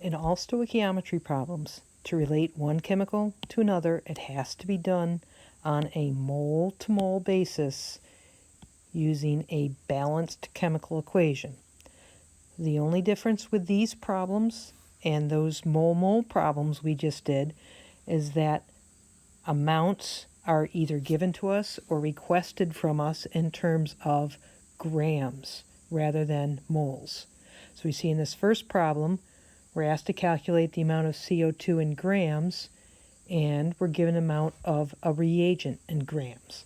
In all stoichiometry problems, to relate one chemical to another, it has to be done on a mole-to-mole basis using a balanced chemical equation. The only difference with these problems and those mole-mole problems we just did is that amounts are either given to us or requested from us in terms of grams rather than moles. So we see in this first problem, we're asked to calculate the amount of CO2 in grams, and we're given an amount of a reagent in grams.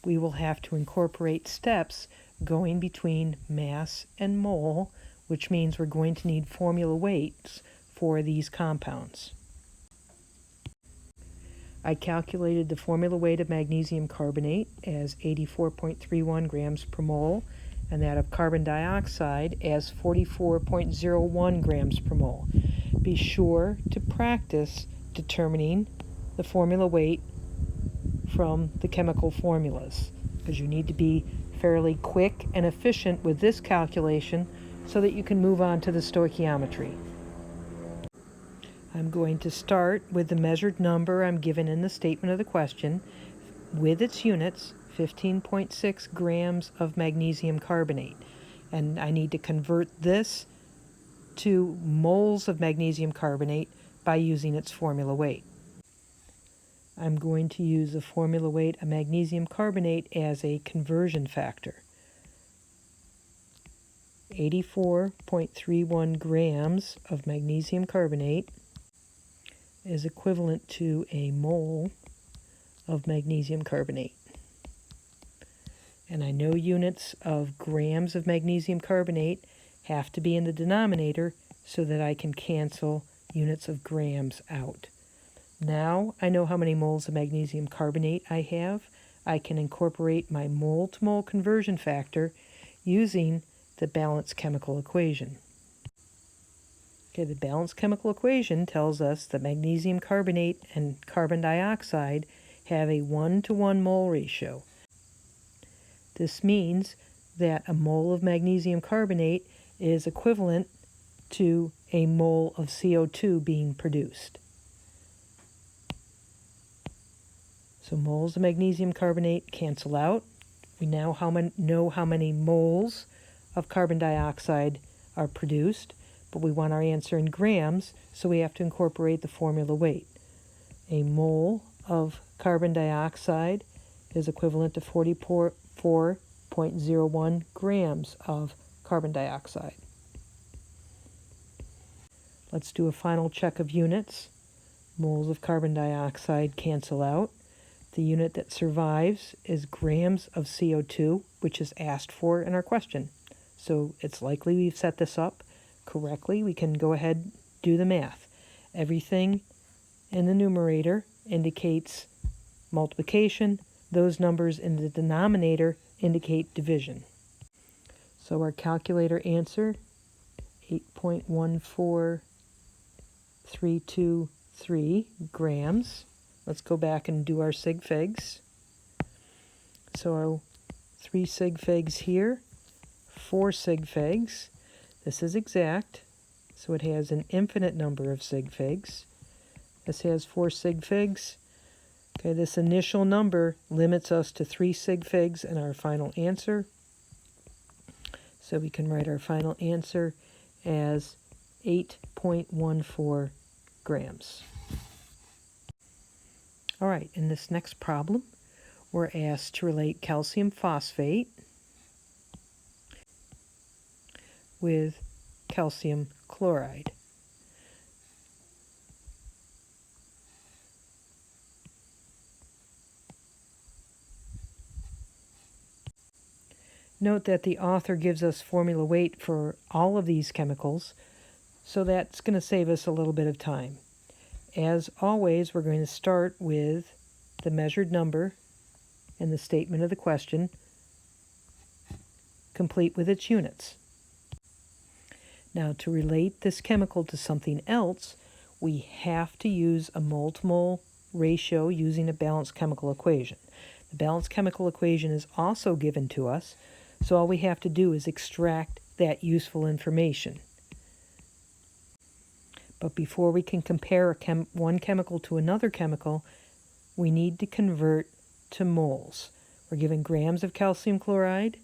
We will have to incorporate steps going between mass and mole, which means we're going to need formula weights for these compounds. I calculated the formula weight of magnesium carbonate as 84.31 grams per mole, and that of carbon dioxide as 44.01 grams per mole. Be sure to practice determining the formula weight from the chemical formulas, because you need to be fairly quick and efficient with this calculation so that you can move on to the stoichiometry. I'm going to start with the measured number I'm given in the statement of the question with its units, 15.6 grams of magnesium carbonate. And I need to convert this to moles of magnesium carbonate by using its formula weight. I'm going to use the formula weight of magnesium carbonate as a conversion factor. 84.31 grams of magnesium carbonate is equivalent to a mole of magnesium carbonate. And I know units of grams of magnesium carbonate have to be in the denominator so that I can cancel units of grams out. Now I know how many moles of magnesium carbonate I have. I can incorporate my mole-to-mole conversion factor using the balanced chemical equation. Okay, the balanced chemical equation tells us that magnesium carbonate and carbon dioxide have a 1-to-1 mole ratio. This means that a mole of magnesium carbonate is equivalent to a mole of CO2 being produced. So moles of magnesium carbonate cancel out. We now know how many moles of carbon dioxide are produced, but we want our answer in grams, so we have to incorporate the formula weight. A mole of carbon dioxide is equivalent to 44.01 grams of carbon dioxide. Let's do a final check of units. Moles of carbon dioxide cancel out. The unit that survives is grams of CO2, which is asked for in our question. So it's likely we've set this up correctly. We can go ahead and do the math. Everything in the numerator indicates multiplication. Those numbers in the denominator indicate division. So our calculator answer, 8.14323 grams. Let's go back and do our sig figs. So our 3 sig figs here, 4 sig figs. This is exact, so it has an infinite number of sig figs. This has 4 sig figs. Okay, this initial number limits us to 3 sig figs in our final answer. So we can write our final answer as 8.14 grams. All right, in this next problem, we're asked to relate calcium phosphate with calcium chloride. Note that the author gives us formula weight for all of these chemicals, so that's going to save us a little bit of time. As always, we're going to start with the measured number in the statement of the question, complete with its units. Now, to relate this chemical to something else, we have to use a mole-to-mole ratio using a balanced chemical equation. The balanced chemical equation is also given to us, so all we have to do is extract that useful information. But before we can compare one chemical to another chemical, we need to convert to moles. We're given grams of calcium chloride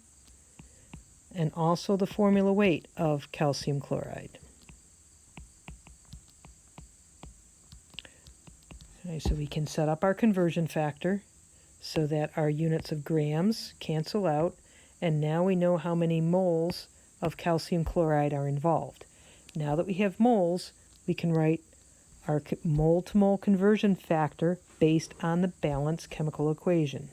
and also the formula weight of calcium chloride. Okay, so we can set up our conversion factor so that our units of grams cancel out, and now we know how many moles of calcium chloride are involved. Now that we have moles, we can write our mole-to-mole conversion factor based on the balanced chemical equation.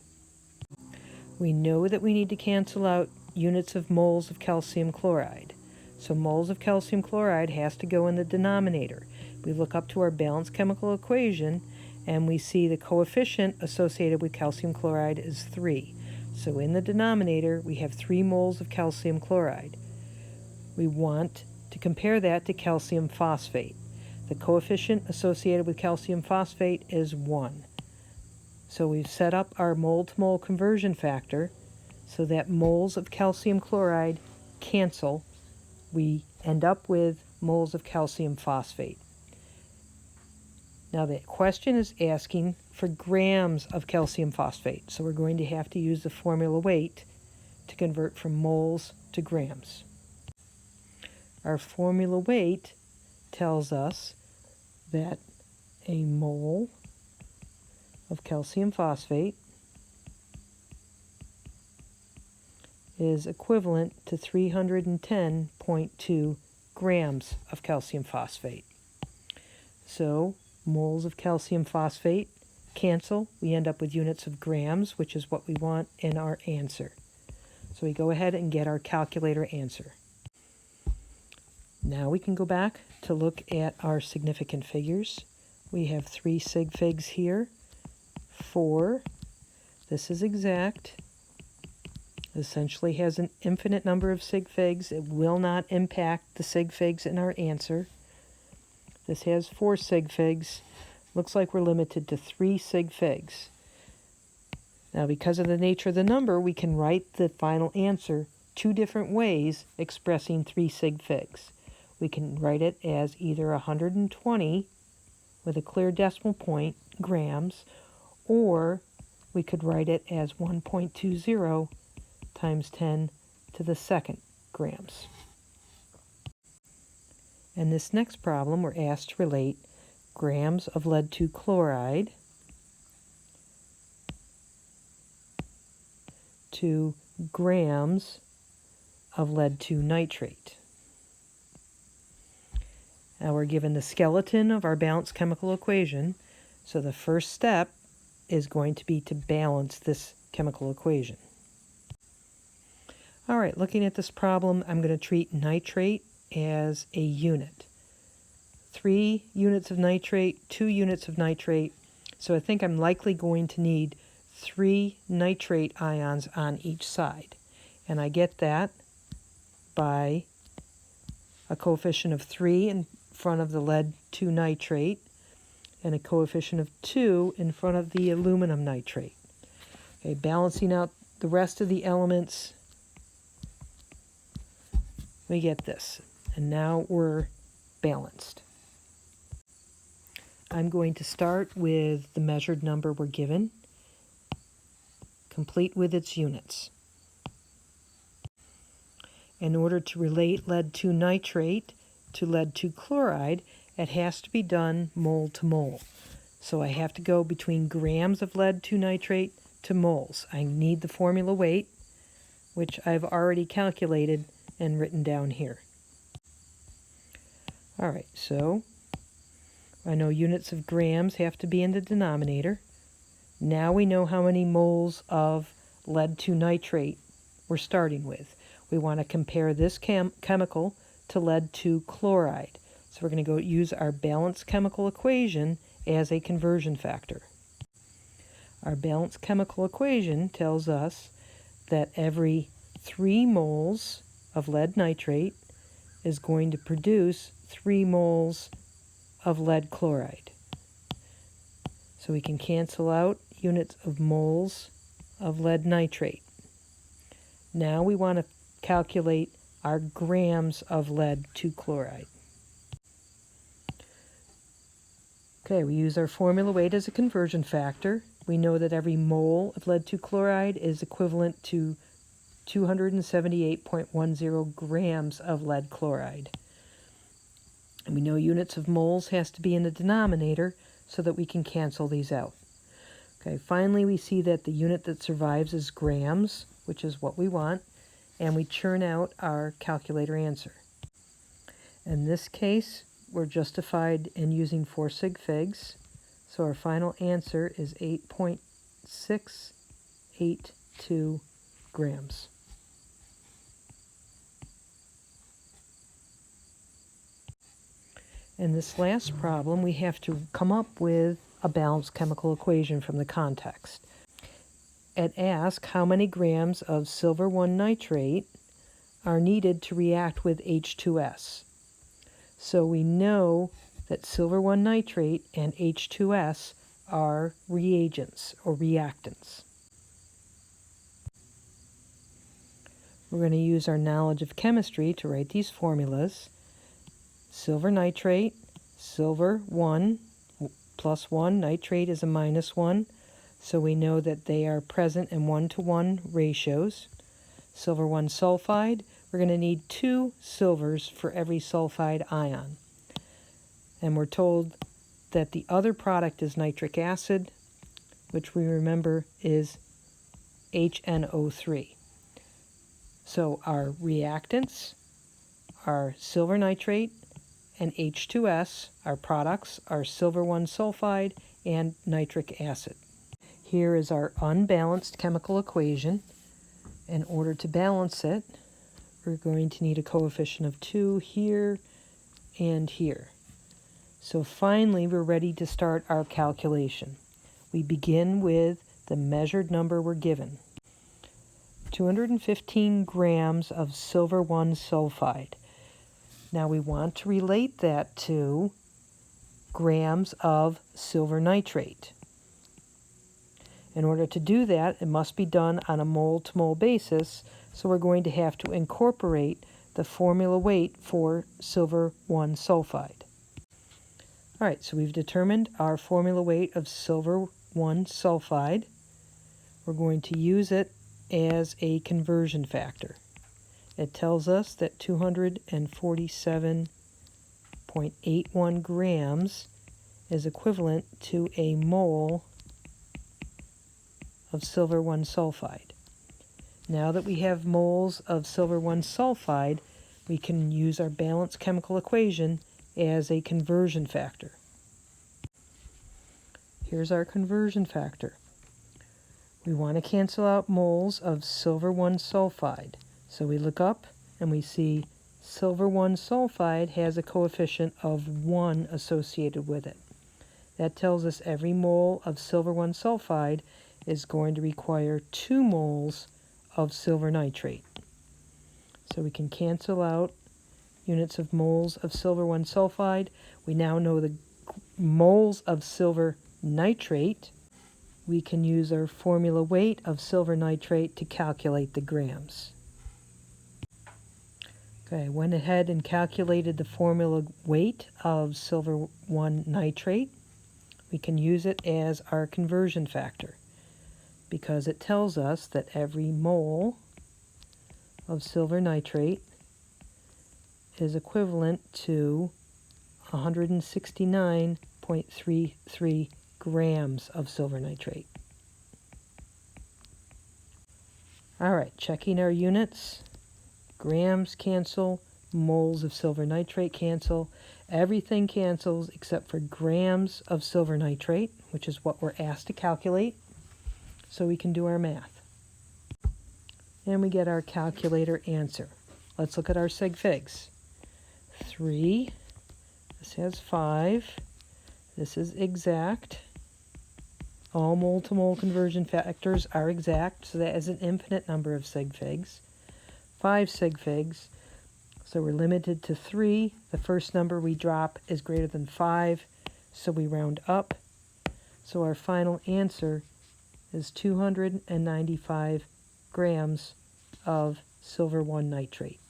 We know that we need to cancel out units of moles of calcium chloride. So moles of calcium chloride has to go in the denominator. We look up to our balanced chemical equation and we see the coefficient associated with calcium chloride is 3. So in the denominator, we have 3 moles of calcium chloride. We want to compare that to calcium phosphate. The coefficient associated with calcium phosphate is 1. So we've set up our mole-to-mole conversion factor so that moles of calcium chloride cancel. We end up with moles of calcium phosphate. Now the question is asking for grams of calcium phosphate, so we're going to have to use the formula weight to convert from moles to grams. Our formula weight tells us that a mole of calcium phosphate is equivalent to 310.2 grams of calcium phosphate. So moles of calcium phosphate cancel. We end up with units of grams, which is what we want in our answer. So we go ahead and get our calculator answer. Now we can go back to look at our significant figures. We have 3 sig figs here, 4. This is exact. Essentially has an infinite number of sig figs. It will not impact the sig figs in our answer. This has 4 sig figs. Looks like we're limited to 3 sig figs. Now, because of the nature of the number, we can write the final answer 2 different ways expressing 3 sig figs. We can write it as either 120 with a clear decimal point, grams, or we could write it as 1.20 times 10 to the second grams. In this next problem, we're asked to relate grams of lead-2 chloride to grams of lead-2 nitrate. Now we're given the skeleton of our balanced chemical equation, so the first step is going to be to balance this chemical equation. All right, looking at this problem, I'm going to treat nitrate as a unit. 3 units of nitrate, 2 units of nitrate, so I think I'm likely going to need 3 nitrate ions on each side. And I get that by a coefficient of 3 in front of the lead-2 nitrate and a coefficient of 2 in front of the aluminum nitrate. Okay, balancing out the rest of the elements, we get this. And now we're balanced. I'm going to start with the measured number we're given, complete with its units. In order to relate lead-2 nitrate to lead-2 chloride, it has to be done mole to mole. So I have to go between grams of lead-2 nitrate to moles. I need the formula weight, which I've already calculated and written down here. All right, so I know units of grams have to be in the denominator. Now we know how many moles of lead-2 nitrate we're starting with. We want to compare this chemical to lead-2 chloride. So we're going to go use our balanced chemical equation as a conversion factor. Our balanced chemical equation tells us that every 3 moles of lead nitrate is going to produce 3 moles of lead chloride. So we can cancel out units of moles of lead nitrate. Now we want to calculate our grams of lead-2 chloride. Okay, we use our formula weight as a conversion factor. We know that every mole of lead 2 chloride is equivalent to 278.10 grams of lead chloride. And we know units of moles has to be in the denominator so that we can cancel these out. Okay, finally we see that the unit that survives is grams, which is what we want, and we churn out our calculator answer. In this case, we're justified in using 4 sig figs, so our final answer is 8.682 grams. In this last problem, we have to come up with a balanced chemical equation from the context. It asks how many grams of silver 1 nitrate are needed to react with H2S. So we know that silver 1 nitrate and H2S are reagents or reactants. We're going to use our knowledge of chemistry to write these formulas. Silver nitrate, silver 1 plus 1, nitrate is a minus 1, so we know that they are present in 1-to-1 ratios. Silver 1 sulfide, we're going to need 2 silvers for every sulfide ion. And we're told that the other product is nitric acid, which we remember is HNO3. So our reactants are silver nitrate and H2S. Our products are silver 1 sulfide and nitric acid. Here is our unbalanced chemical equation. In order to balance it, we're going to need a coefficient of 2 here and here. So finally, we're ready to start our calculation. We begin with the measured number we're given. 215 grams of silver 1 sulfide. Now we want to relate that to grams of silver nitrate. In order to do that, it must be done on a mole-to-mole basis, so we're going to have to incorporate the formula weight for silver 1 sulfide. All right, so we've determined our formula weight of silver 1 sulfide. We're going to use it as a conversion factor. It tells us that 247.81 grams is equivalent to a mole of silver 1 sulfide. Now that we have moles of silver 1 sulfide, we can use our balanced chemical equation as a conversion factor. Here's our conversion factor. We want to cancel out moles of silver 1 sulfide. So we look up and we see silver 1 sulfide has a coefficient of 1 associated with it. That tells us every mole of silver 1 sulfide is going to require 2 moles of silver nitrate. So we can cancel out units of moles of silver 1 sulfide. We now know the moles of silver nitrate. We can use our formula weight of silver nitrate to calculate the grams. Okay, I went ahead and calculated the formula weight of silver 1 nitrate. We can use it as our conversion factor because it tells us that every mole of silver nitrate is equivalent to 169.33 grams of silver nitrate. All right, checking our units. Grams cancel, moles of silver nitrate cancel. Everything cancels except for grams of silver nitrate, which is what we're asked to calculate, so we can do our math. And we get our calculator answer. Let's look at our sig figs. 3, this has 5, this is exact. All mole-to-mole conversion factors are exact, so that is an infinite number of sig figs. 5 sig figs, so we're limited to 3. The first number we drop is greater than 5, so we round up. So our final answer is 295 grams of silver 1 nitrate.